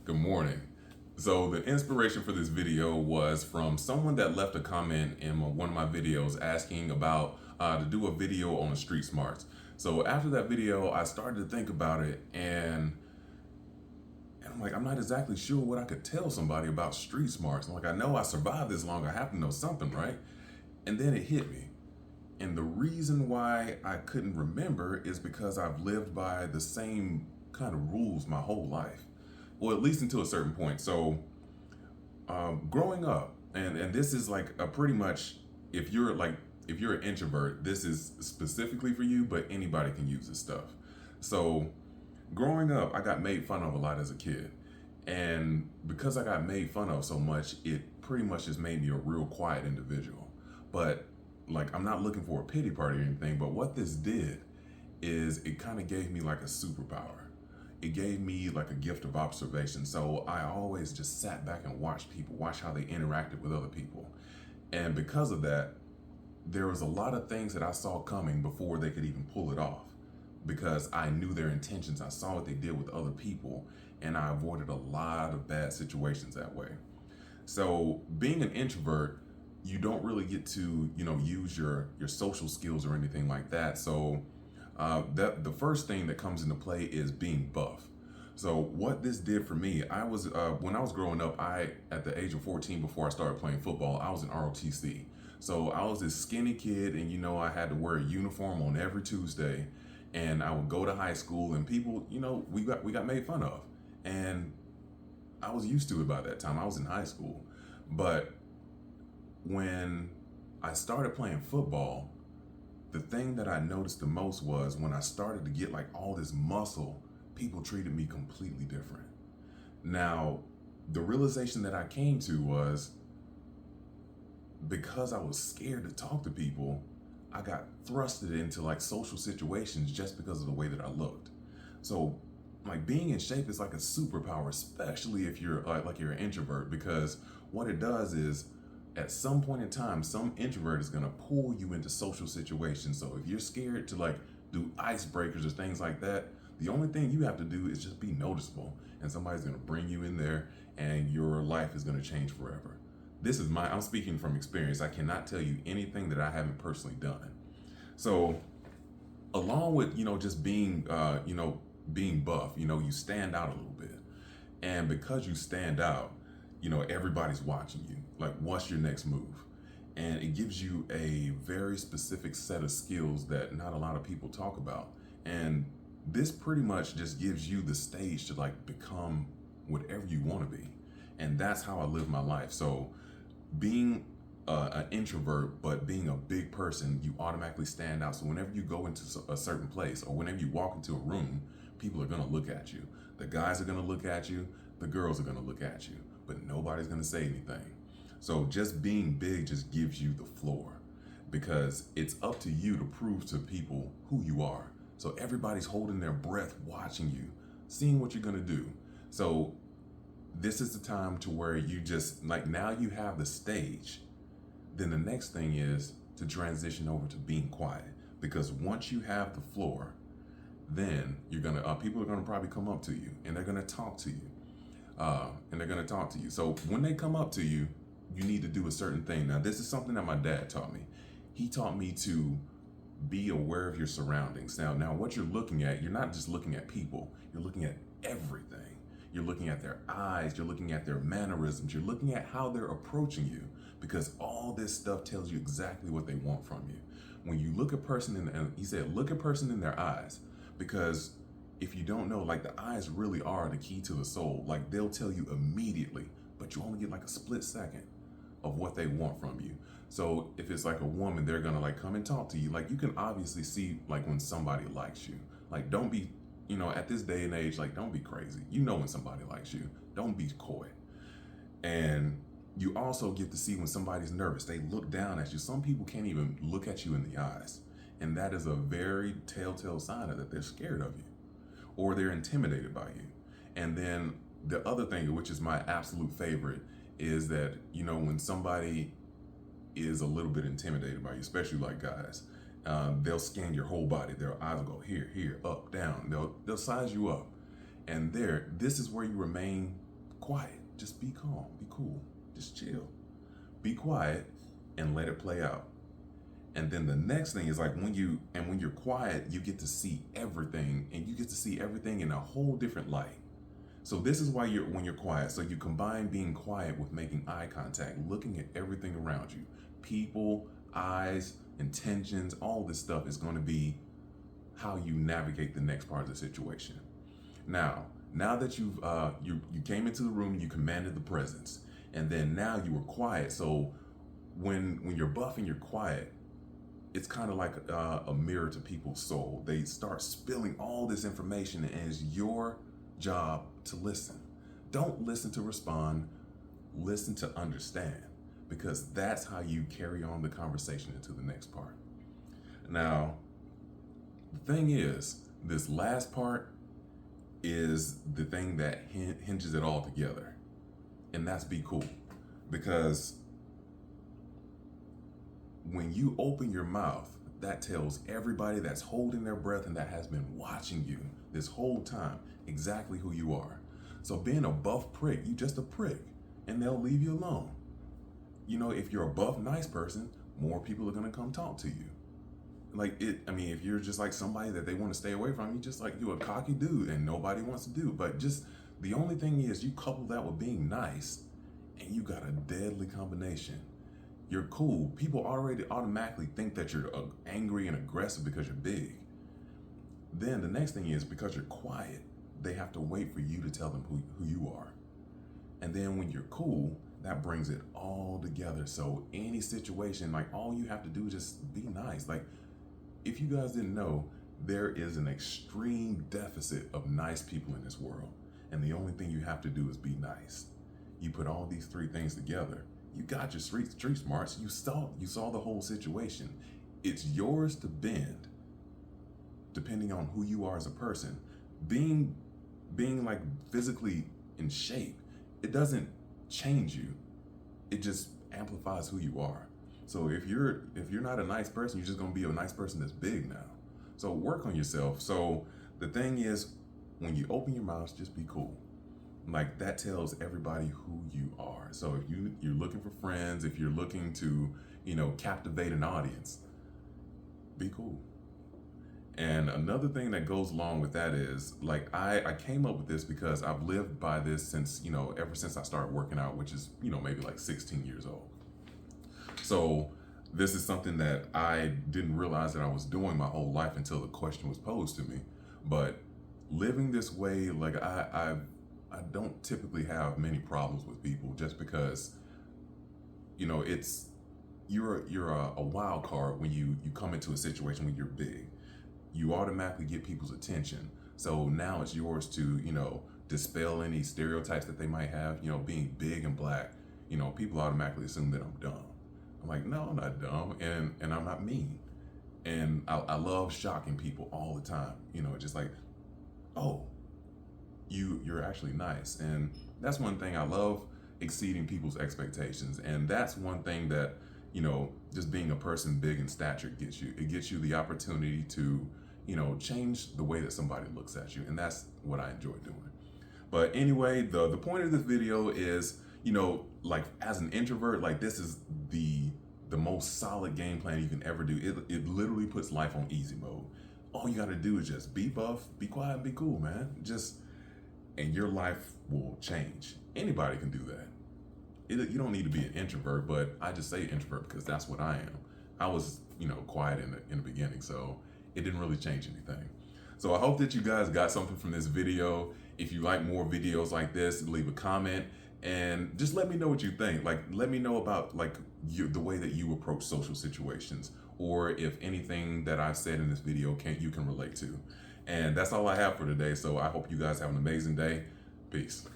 Good morning. So the inspiration for this video was from someone that left a comment in one of my videos asking about to do a video on the street smarts. So after that video, I started to think about it, and I'm like, I'm not exactly sure what I could tell somebody about street smarts. I'm like, I know I survived this long, I have to know something, right? And then it hit me. And the reason why I couldn't remember is because I've lived by the same kind of rules my whole life. Well, at least until a certain point. So, growing up, and this is like a pretty much, if you're an introvert, this is specifically for you, but anybody can use this stuff. So, growing up, I got made fun of a lot as a kid, and because I got made fun of so much, it pretty much just made me a real quiet individual. But like, I'm not looking for a pity party or anything, but what this did is it kind of gave me like a superpower. It gave me like a gift of observation. So I always just sat back and watched people, watch how they interacted with other people. And because of that, there was a lot of things that I saw coming before they could even pull it off, because I knew their intentions. I saw what they did with other people, and I avoided a lot of bad situations that way. So being an introvert, you don't really get to, use your social skills or anything like that. So that the first thing that comes into play is being buff. So what this did for me, I was when I was growing up, at the age of 14, before I started playing football, I was in ROTC. So I was this skinny kid, and I had to wear a uniform on every Tuesday, and I would go to high school, and people, we got made fun of, and I was used to it by that time. I was in high school, but when I started playing football, the thing that I noticed the most was when I started to get like all this muscle, people treated me completely different. Now, the realization that I came to was, because I was scared to talk to people, I got thrusted into like social situations just because of the way that I looked. So like, being in shape is like a superpower, especially if you're like you're an introvert, because what it does is, at some point in time, some introvert is gonna pull you into social situations. So if you're scared to like do icebreakers or things like that, the only thing you have to do is just be noticeable, and somebody's gonna bring you in there, and your life is gonna change forever. I'm speaking from experience. I cannot tell you anything that I haven't personally done. So along with, just being buff, you stand out a little bit. And because you stand out, everybody's watching you. Like, what's your next move? And it gives you a very specific set of skills that not a lot of people talk about. And this pretty much just gives you the stage to like become whatever you want to be. And that's how I live my life. So being an introvert, but being a big person, you automatically stand out. So whenever you go into a certain place, or whenever you walk into a room, people are going to look at you. The guys are going to look at you. The girls are going to look at you, but nobody's going to say anything. So just being big just gives you the floor, because it's up to you to prove to people who you are. So everybody's holding their breath, watching you, seeing what you're going to do. So this is the time to where you just like, now you have the stage. Then the next thing is to transition over to being quiet, because once you have the floor, then people are gonna probably come up to you, and they're gonna talk to you, So when they come up to you, you need to do a certain thing. Now, this is something that my dad taught me. He taught me to be aware of your surroundings. Now, what you're looking at, you're not just looking at people. You're looking at everything. You're looking at their eyes. You're looking at their mannerisms. You're looking at how they're approaching you, because all this stuff tells you exactly what they want from you. When you look a person he said, look a person in their eyes, because if you don't know, like, the eyes really are the key to the soul. Like, they'll tell you immediately, but you only get like a split second of what they want from you. So if it's like a woman, they're gonna like come and talk to you. Like, you can obviously see like when somebody likes you. Like, don't be, at this day and age, like, don't be crazy. When somebody likes you. Don't be coy. And you also get to see when somebody's nervous. They look down at you. Some people can't even look at you in the eyes. And that is a very telltale sign that they're scared of you, or they're intimidated by you. And then the other thing, which is my absolute favorite, is that, when somebody is a little bit intimidated by you, especially like guys, they'll scan your whole body. Their eyes will go here, up, down. They'll size you up. And this is where you remain quiet. Just be calm, be cool, just chill. Be quiet and let it play out. And then the next thing is like when you're quiet, you get to see everything, and you get to see everything in a whole different light. So this is why when you're quiet. So you combine being quiet with making eye contact, looking at everything around you. People, eyes, intentions, all this stuff is going to be how you navigate the next part of the situation. Now that you came into the room, you commanded the presence, and then now you were quiet. So when you're buff and you're quiet, it's kind of like a mirror to people's soul. They start spilling all this information, and it's your job to listen. Don't listen to respond, listen to understand, because that's how you carry on the conversation into the next part. Now, the thing is, this last part is the thing that hinges it all together, and that's be cool. Because when you open your mouth, that tells everybody that's holding their breath and that has been watching you this whole time exactly who you are. So being a buff prick, you just a prick, and they'll leave you alone. You know, if you're a buff nice person, more people are gonna come talk to you. If you're just like somebody that they want to stay away from, you're a cocky dude and nobody wants to do. But just the only thing is, you couple that with being nice, and you got a deadly combination. You're cool. People already automatically think that you're angry and aggressive because you're big. Then the next thing is, because you're quiet, they have to wait for you to tell them who you are. And then when you're cool, that brings it all together. So any situation, like, all you have to do is just be nice. Like, if you guys didn't know, there is an extreme deficit of nice people in this world. And the only thing you have to do is be nice. You put all these three things together, you got your street smarts. You saw the whole situation. It's yours to bend, depending on who you are as a person. Being like physically in shape, it doesn't change you. It just amplifies who you are. So if you're not a nice person, you're just gonna be a nice person that's big now. So work on yourself. So the thing is, when you open your mouth, just be cool. Like, that tells everybody who you are. So if you're looking for friends, if you're looking to, captivate an audience, be cool. And another thing that goes along with that is, like, I came up with this because I've lived by this since, ever since I started working out, which is, maybe like 16 years old. So this is something that I didn't realize that I was doing my whole life until the question was posed to me. But living this way, like, I don't typically have many problems with people, just because, you're a wild card when you come into a situation when you're big. You automatically get people's attention. So now it's yours to, dispel any stereotypes that they might have. Being big and black, people automatically assume that I'm dumb. I'm like, no, I'm not dumb, and I'm not mean. And I love shocking people all the time. Just like, oh, you're actually nice. And that's one thing I love, exceeding people's expectations. And that's one thing that, just being a person big in stature gets you. It gets you the opportunity to, change the way that somebody looks at you. And that's what I enjoy doing. But anyway, the point of this video is, like, as an introvert, like, this is the most solid game plan you can ever do. It literally puts life on easy mode. All you got to do is just be buff, be quiet, and be cool, man. And your life will change. Anybody can do that. You don't need to be an introvert, but I just say introvert because that's what I am. I was, quiet in the beginning, so it didn't really change anything. So I hope that you guys got something from this video. If you like more videos like this, leave a comment and just let me know what you think. Like, let me know about, like, the way that you approach social situations, or if anything that I've said in this video you can relate to. And that's all I have for today. So I hope you guys have an amazing day. Peace.